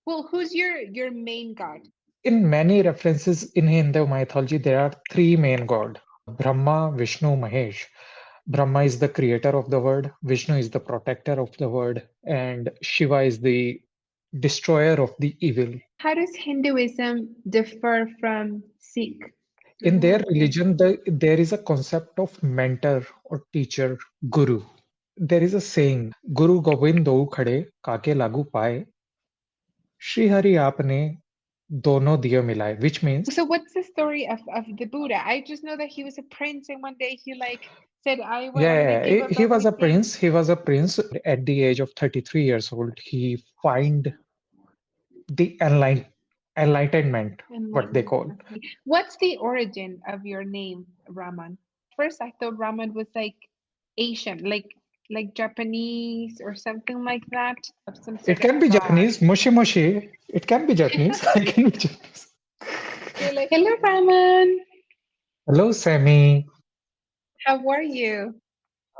Well, who's your main god? In many references in Hindu mythology, there are three main gods: Brahma, Vishnu, Mahesh. Brahma is the creator of the world, Vishnu is the protector of the world, and Shiva is the destroyer of the evil. How does Hinduism differ from Sikh? In their Okay. religion, there is a concept of mentor or teacher, guru. There is a saying, Guru Govind दो खड़े काके लागू पाए, Shri Hari आपने दोनों दिए मिलाए, which means, So what's the story of the Buddha? I just know that he was a prince and one day he like said, I'm gonna yeah, give up he was a everything. prince. He was a prince. At the age of 33 years old, he find the enlightenment, what they Enlightenment. call. Okay. What's the origin of your name, Raman? First, I thought Raman was like Asian, like Japanese or something like that, of some It sort of can be god. Japanese, mushi mushi. It can be Japanese. I can be Japanese. You're like, hello, Raman. Hello, Sammy. How are you?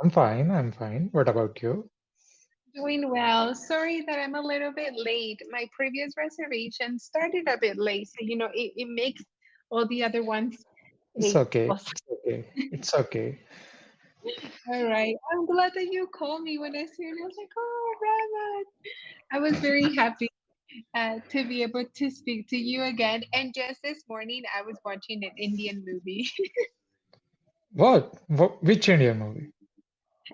I'm fine. I'm fine. What about you? Doing well. Sorry that I'm a little bit late. My previous reservation started a bit late, so it makes all the other ones It's late. okay. Also. It's okay. It's okay. All right. I'm glad that you called me when I saw it. I was like, oh, Raman. I was very happy to be able to speak to you again. And just this morning, I was watching an Indian movie. What? Which Indian movie?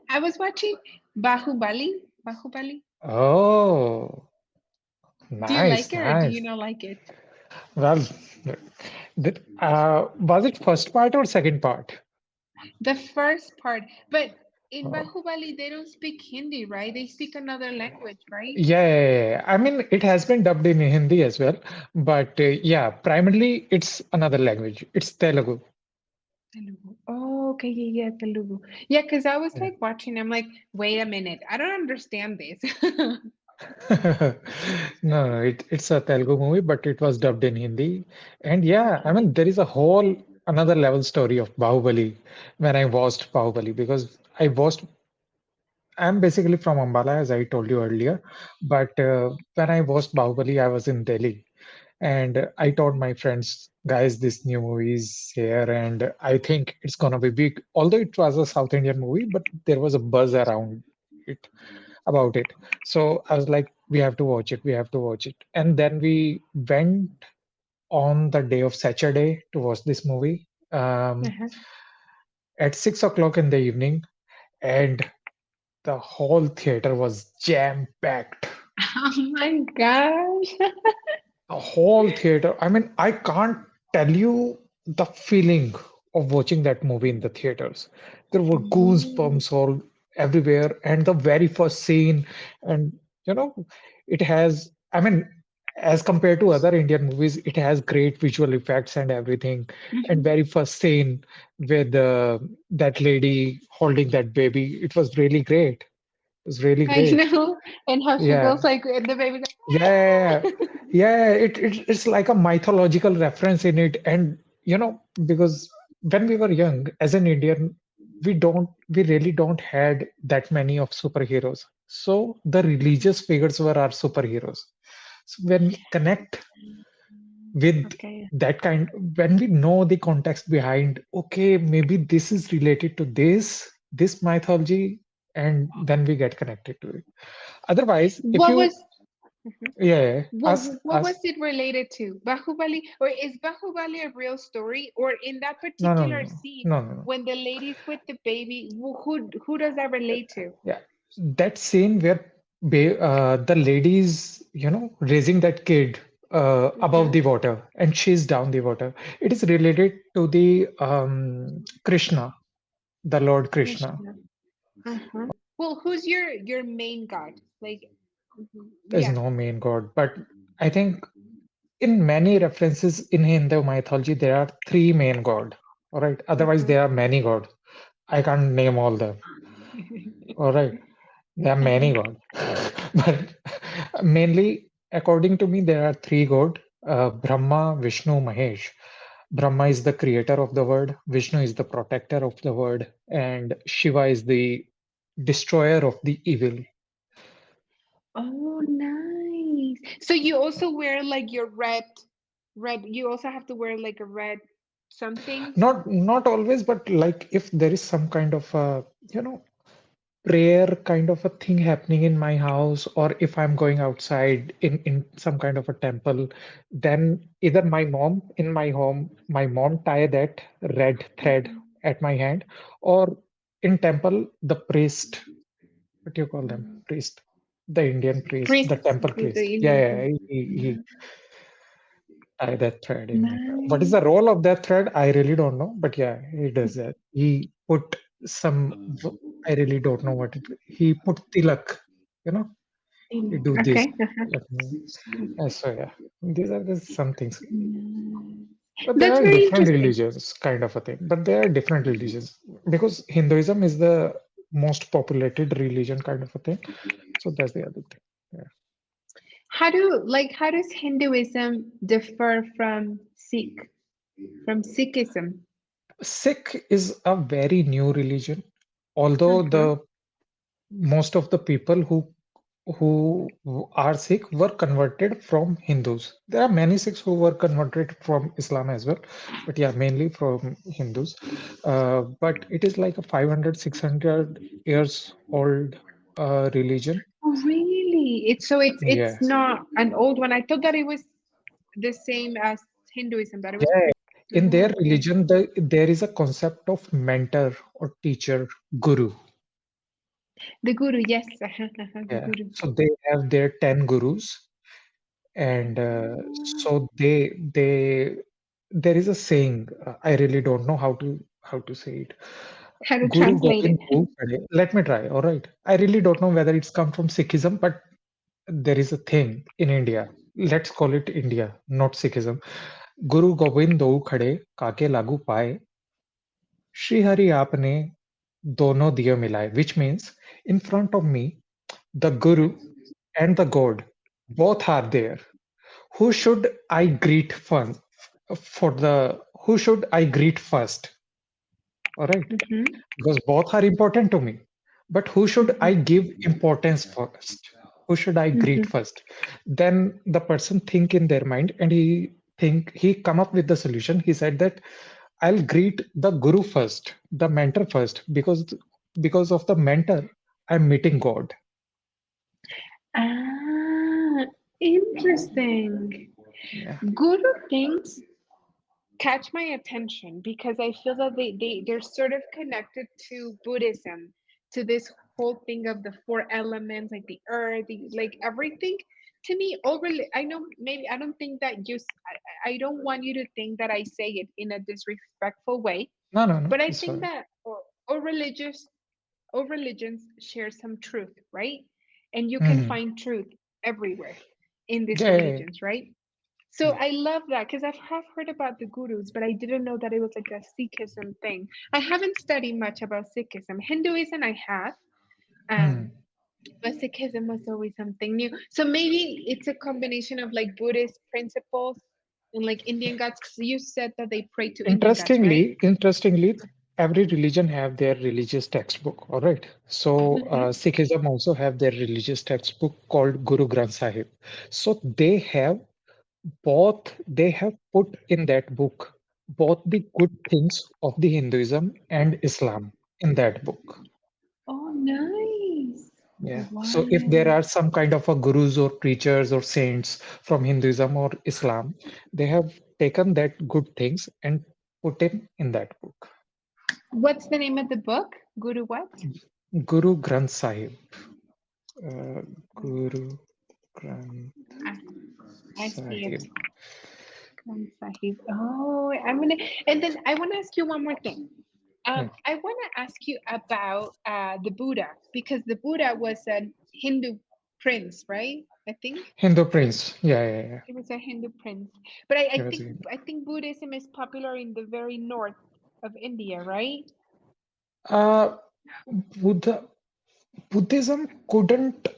I was watching Bahubali. Bahubali. Oh, Do you like nice, it or do you nice. not like it? Well, was it first part or second part? The first part. But in Oh, Bahubali, they don't speak Hindi, right? They speak another language, right? yeah, yeah, yeah. I mean, it has been dubbed in Hindi as well, but yeah, primarily it's another language. It's Telugu. Telugu. Oh, okay, yeah, yeah, Telugu. Yeah, because I was Yeah. like watching, I'm like, wait a minute, I don't understand this. No, it's a Telugu movie, but it was dubbed in Hindi. And yeah, I Okay. mean, there is a whole another level story of Bahubali when I watched Bahubali because I'm basically from Ambala, as I told you earlier. But when I watched Bahubali, I was in Delhi. And I told my friends, guys, this new movie is here, and I think it's gonna be big. Although it was a South Indian movie, but there was a buzz around it about it. So I was like, we have to watch it, we have to watch it. And then we went on the day of Saturday to watch this movie Uh-huh. at 6 o'clock in the evening, and the whole theater was jam-packed. Oh my gosh. The whole theater. I mean, I can't tell you the feeling of watching that movie in the theaters. There were Mm, goosebumps all everywhere, and the very first scene, and you know, it has. I mean, as compared to other Indian movies, it has great visual effects and everything. And mhm. very first scene with that lady holding that baby, it was really great. It was really I great. know. And how she Yeah. goes like the baby Yeah, goes, yeah, it's like a mythological reference in it. And because when we were young, as an Indian, we really don't had that many of superheroes. So the religious figures were our superheroes. So when we connect with okay. that kind, when we know the context behind, okay, maybe this is related to this mythology, and then we get connected to it. Otherwise, if What you was mhm. yeah, what was us. it related to? Bahubali, or is Bahubali a real story? Or in that No, no, particular no, scene, no, no, no. when the lady's with the baby, who does that relate to? Yeah, that scene where the ladies, raising that kid above Uh-huh. the water and she's down the water. It is related to the Krishna, the Lord Krishna. Krishna. Uh-huh. Well, who's your main god? Like, There's yeah. no main god, but I think in many references in Hindu mythology there are three main god. All right. Otherwise, Uh-huh. there are many gods. I can't name all them. All right. There are many gods, but mainly, according to me, there are three gods: Brahma, Vishnu, Mahesh. Brahma is the creator of the world, Vishnu is the protector of the world, and Shiva is the destroyer of the evil. Oh, nice. So you also wear like your red. You also have to wear like a red something. Not always, but like if there is some kind of a, you know, prayer kind of a thing happening in my house, or if I'm going outside in some kind of a temple, then either my mom in my home, my mom tie that red thread Mhm. at my hand, or in temple, the priest, what do you call them? Priest, the Indian priest, the Priests, temple the priest. Yeah, Indian yeah, priests. he tie that thread in it. What is Nice. the role of that thread? I really don't know, but yeah, he does that. He put some, I really don't know what it, he put tilak, you know, he do this. Okay. Let me, so yeah, these are the some things. Nice. But there That's are very different interesting. religions, kind of a thing. But there are different religions because Hinduism is the most populated religion, kind of a thing. So that's the other thing. Yeah. How does Hinduism differ from Sikhism? Sikh is a very new religion, although Uh-huh. the most of the people who are Sikh were converted from Hindus. There are many Sikhs who were converted from Islam as well, but yeah, mainly from Hindus. But it is like a 500, 600 years old religion. Oh, really? It's Yes. not an old one. I thought that it was the same as Hinduism, that it was Yeah. pretty. In Oh, their okay. religion, there is a concept of mentor or teacher, guru. The guru, yes, the Yeah. guru. So they have their 10 gurus, and Ah, so they there is a saying, I really don't know how to say it. how to Guru translate it? Gobind Singh Khade. Let me try. All right, I really don't know whether it's come from Sikhism, but there is a thing in India, let's call it India, not Sikhism. Guru Gobind दो खड़े काके लागू पाए श्री हरि आपने दोनों दियो मिलाए, which means in front of me the guru and the god both are there. Who should I greet first? For the who should I greet first? All right, Mm-hmm. because both are important to me. But who should I Mm-hmm. give importance first? Who should I greet Mm-hmm. first? Then the person think in their mind, and he come up with the solution. He said that I'll greet the guru first, the mentor first, because of the mentor I'm meeting God. Ah, interesting. Yeah. Guru things catch my attention because I feel that they're sort of connected to Buddhism, to this whole thing of the four elements, like the earth, like everything. To me, I know maybe I don't think that I don't want you to think that I say it in a disrespectful way, No, no, no. but I It's think fine. that all religious all religions share some truth, right? And you can Mhm. find truth everywhere in these Yeah, yeah, religions, right? So yeah. I love that because have heard about the gurus, but I didn't know that it was like a Sikhism thing. I haven't studied much about Sikhism. Hinduism I have, um, Mhm. but Sikhism was always something new. So maybe it's a combination of like Buddhist principles and like Indian gods. Because you said that they pray to Indian gods, right? Interestingly, every religion have their religious textbook. All right. So Mm-hmm. Sikhism also have their religious textbook called Guru Granth Sahib. So they have put in that book both the good things of the Hinduism and Islam in that book. Oh, nice. Yeah. So if there Wow. are some kind of a gurus or preachers or saints from Hinduism or Islam, they have taken that good things and put in that book. What's the name of the book? Guru what? Guru Granth Sahib. Uh, Guru Granth Ah, I see it. Sahib. Khan Sahib. Oh, and then I want to ask you one more thing. Yeah. I want to ask you about the Buddha because the Buddha was a Hindu prince, right? I think Hindu prince. Yeah, yeah, yeah. he was a Hindu prince. But He was a Hindu. I think Buddhism is popular in the very north of India, right? Uh, Buddha, Buddhism couldn't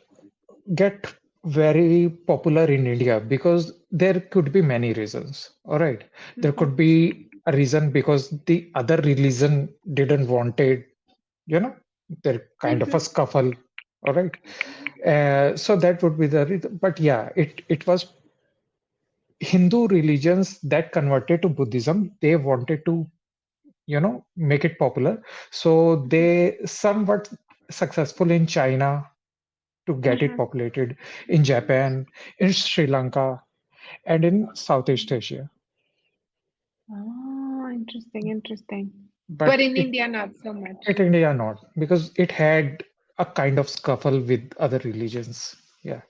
get very popular in India because there could be many reasons. All right. There Mm-hmm. could be a reason because the other religion didn't want it, you know, they're kind of a Mm-hmm. scuffle. All right. So that would be the reason. But yeah, it was Hindu religions that converted to Buddhism. They wanted to, make it popular. So they somewhat successful in China to get it Uh-huh. populated, in Japan, in Sri Lanka, and in Southeast Asia. Oh, interesting, interesting. But But in India, not so much. it India not, because it had a kind of scuffle with other religions. Yeah.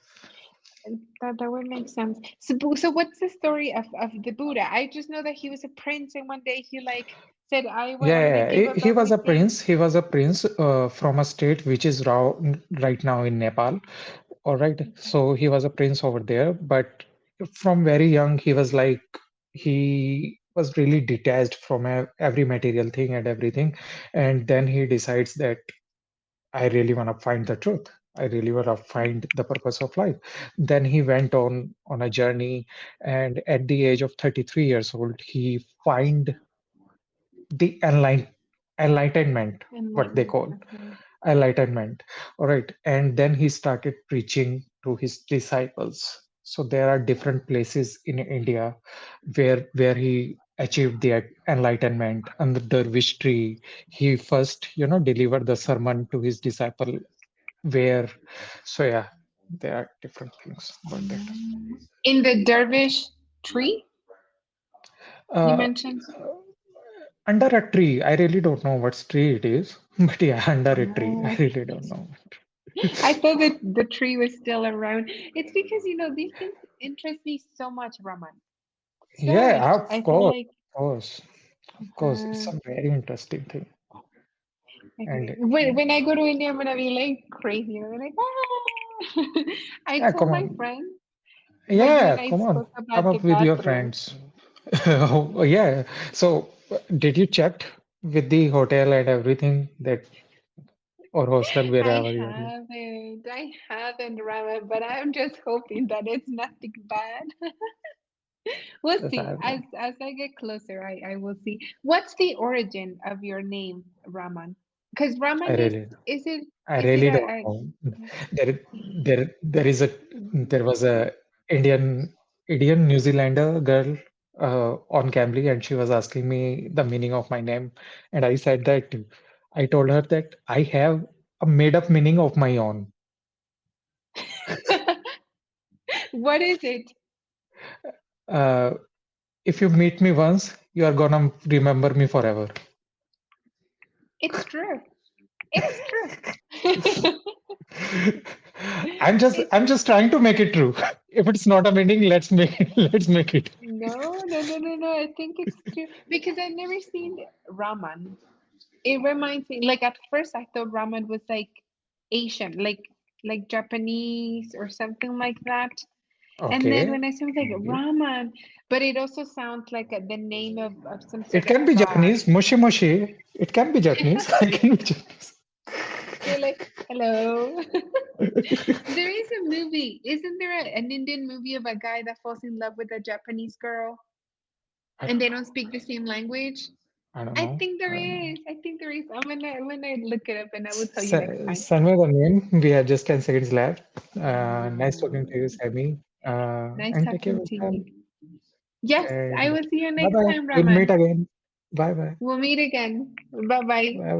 That would make sense. So, so what's the story of the Buddha? I just know that he was a prince, and one day he like said, I'm gonna Yeah, give up he was a everything." prince. He was a prince from a state which is right now in Nepal. All right. So he was a prince over there, but from very young, he was like, he was really detached from every material thing and everything. And then he decides that I really want to find the truth. I really want to find the purpose of life. Then he went on a journey, and at the age of 33 years old, he find the enlightenment, what they Enlightenment. call Okay. enlightenment. All right. And then he started preaching to his disciples. So there are different places in India where he achieved the enlightenment. Under the dervish tree, he first, delivered the sermon to his disciple. Where, so yeah, there are different things about that. In the dervish tree, you Uh, mentioned. Under a tree, I really don't know what tree it is, but yeah, under a tree, I Oh, really don't know. I thought that the tree was still around. It's because these things interest me so much, Raman. So Yeah, much. of I feel course, like, of course, of course. It's uh, a very interesting thing. And when I go to India, I'm gonna be like crazy. I'm like, ah! I yeah, told come my on. friend, but you Yeah, and I come on. spoke Come about the up with your bathroom. friends. Oh, yeah. So, did you check with the hotel and everything that or hostel wherever you are? I haven't, Rama, but I'm just hoping that it's nothing bad. We'll Yes, I see. have no. As I get closer, I will see. What's the origin of your name, Raman? Because I Raman really, I is it really don't know. There is a there was a Indian New Zealander girl on Cambly, and she was asking me the meaning of my name, and I said that I told her that I have a made up meaning of my own. what is it? Uh, if you meet me once, you are gonna remember me forever. It's true. It's true. It's I'm just trying to make it true. If it's not a meaning, let's make it. no. I think it's true because I've never seen Raman. It reminds me, like at first I thought ramen was like Asian, like Japanese or something like that. And then Okay, when I saw it, like maybe. ramen, but it also sounds like the name of some It sort of can be god. Japanese, moshi moshi. It can be Japanese. I can be Japanese. You're like, hello. There is a movie. Isn't there an Indian movie of a guy that falls in love with a Japanese girl I and don't they know. don't speak the same language? I don't I know. think there I don't know. is. I think there is. I'm gonna look it up and I will tell you next time. Send me the name. We have just 10 seconds left. Nice talking to you, Um, Sammy. Nice And take care talking of to yourself. you. Yes, I And will see you bye next bye. time, We'll meet Raman. again. Bye bye. We'll meet again. Bye bye. Bye bye.